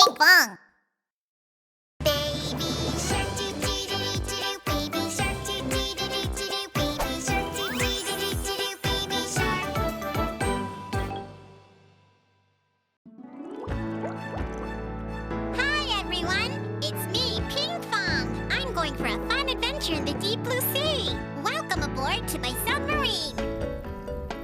Pinkfong. Baby shark doo doo doo doo, baby shark doo doo doo doo, baby shark doo doo doo doo, baby shark. Hi everyone, it's me, Pinkfong. I'm going for a fun adventure in the deep blue sea. Welcome aboard to my submarine.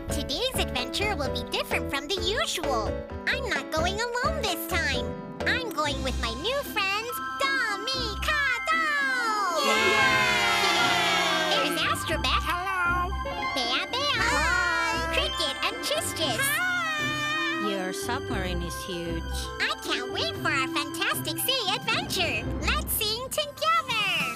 Today's adventure will be different from the usual. I'm not going alone this time. I'm going with my new friends, Domikado! Yay! There's Astrobek. Hello. Bea Bea. Hi. Cricket and Chis. Hi. Your submarine is huge. I can't wait for our fantastic sea adventure. Let's sing together.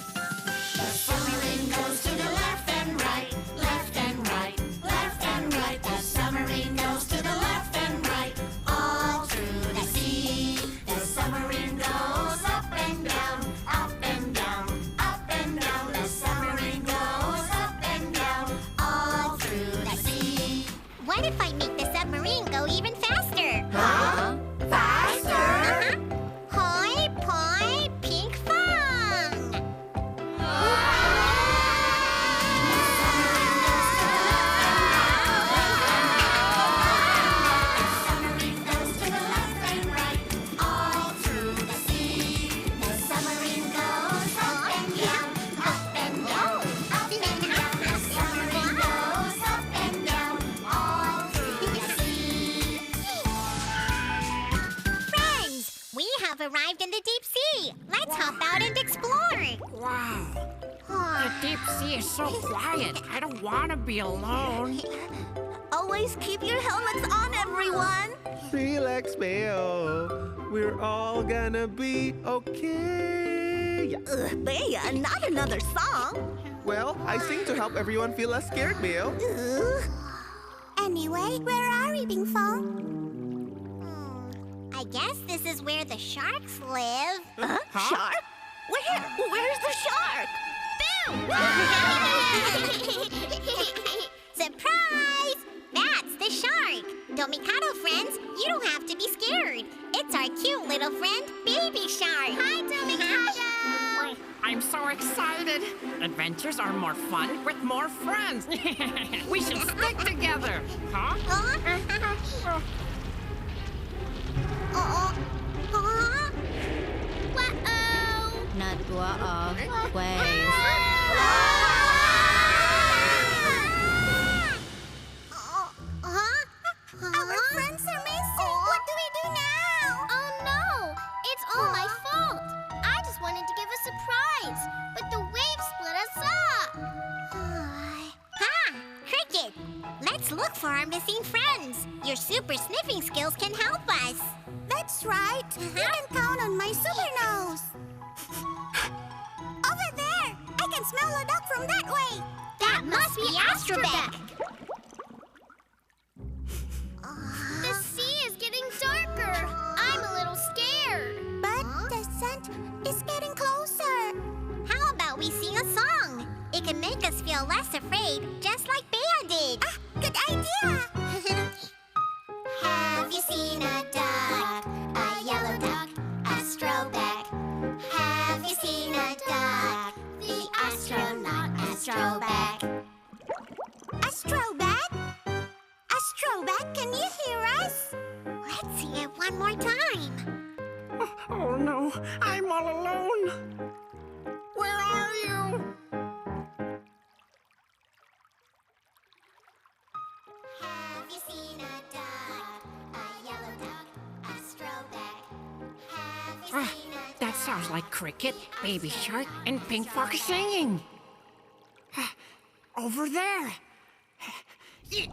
The submarine goes to the left and right, left and right, left and right. The submarine goes to the left and right, all through the sea. The submarine goes up and down, up and down, up and down. The submarine goes up and down, all through the sea. What if I make the submarine go even faster? Huh? Faster? Hoi poi Pinkfong! Submarine goes to the left and right, all through the sea. The submarine goes up and down, up and down, up and down. The submarine goes up and down, all through the sea. Friends, we have arrived in the deep sea. Let's hop out and explore. Wow, the deep sea is so quiet. I don't want to be alone. Always keep your helmets on, everyone. Relax, Beo. We're all gonna be okay. Bea, not another song. Well, I sing to help everyone feel less scared, Beo. Anyway, where are we, Pinkfong? I guess this is where the sharks live. Shark? Where's the shark? Surprise! That's the shark. Domikado friends, you don't have to be scared. It's our cute little friend, Baby Shark. Hi, Domikado. I'm so excited. Adventures are more fun with more friends. We should stick together. Huh? Not ways. Our friends are missing. What do we do now? Oh no! It's all my fault. I just wanted to give a surprise, but the waves split us up. Ha! Cricket! Let's look for our missing friends. Your super sniffing skills can help us. That's right. You can count on my super nose. Over there! I can smell a duck from that way. That must be Astrobek. The sea is getting darker. I'm a little scared. But the scent is getting closer. How about we sing a song? It can make us feel less afraid, just like Bea did. Good idea. Have you seen a duck? A yellow duck, Astrobek. Have you seen a duck? The astronaut, Astrobek. Astrobek? Astrobek, can you hear us? Let's sing it one more time. Oh no, I'm all alone. Where are you? Have you seen a duck? A yellow duck, Astrobek. Have you seen a duck? That sounds like Cricket, Baby Shark, and Pinkfong singing. Over there. Huh? Hey,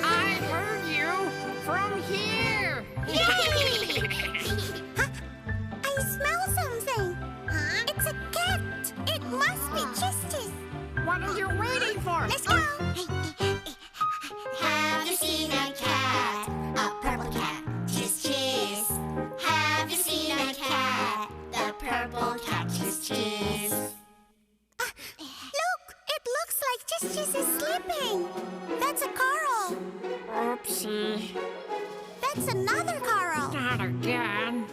I heard you from here. I smell something. Huh? It's a cat. It must be Chis. What are you waiting for? Let's go. Have you seen a cat? A purple cat. Chis. Have you seen a cat? The purple cat. Chis. Look, it looks That's another coral. Not again.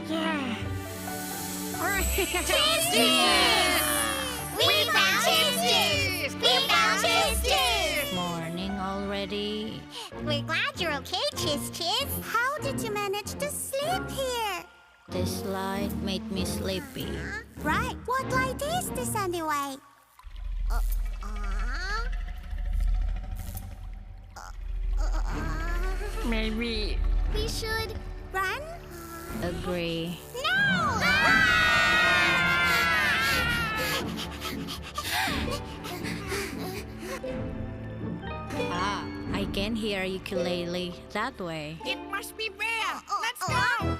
Yeah. Cheese! We found cheese! We found cheese! Morning already. We're glad you're okay, Cheese. How did you manage to sleep here? This light made me sleepy. Right. What light is this anyway? Maybe. We should run? Agree. No! Ah, I can hear ukulele that way. It must be Bear. Let's go.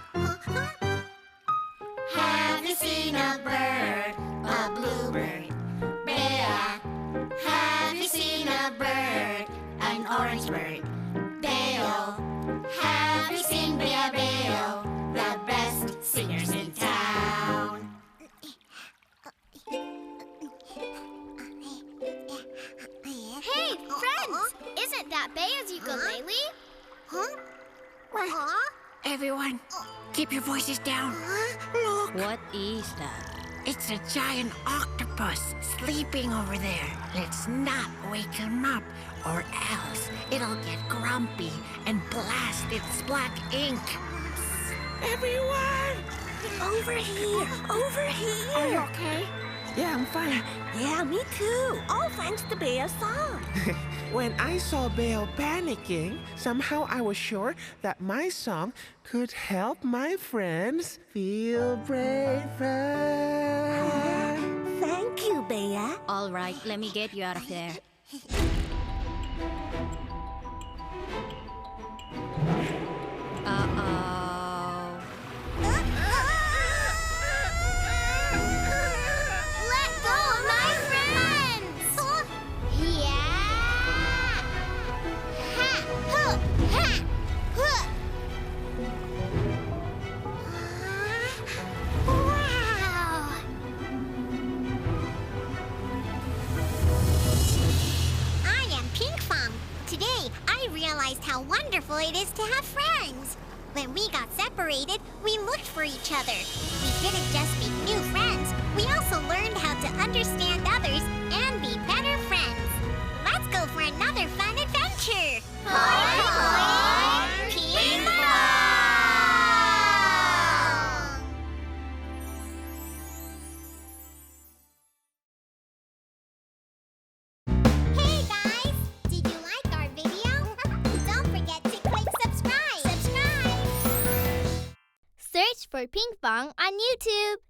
Have you seen a bird, a bluebird? Bea. Have you seen a bird, an orange bird? Beo. Have you seen Bea Beo, the best singers in town? Hey, friends! Isn't that Bea's ukulele? Huh? Everyone, keep your voices down. Look, What is that? it's a giant octopus sleeping over there. Let's not wake him up, or else it'll get grumpy and blast its black ink. Everyone! Over here! Over here! Are you okay? Yeah, I'm fine. Yeah, me too. All thanks to Bear's song. When I saw Belle panicking, somehow I was sure that my song could help my friends feel braver. Thank you, Bear. All right, let me get you out of there. Uh-oh. Let go of my friends! Yeah! Ha! Huh! Ha! Huh! Wow! I am Pinkfong. Today, I realized how wonderful it is to have friends. When we got separated, we looked for each other. We didn't just make new friends, we also learned how to understand others and be better friends. Let's go for another fun adventure! Pinkfong! Hey guys! Did you like our video? Don't forget to click subscribe! Search for Pinkfong on YouTube.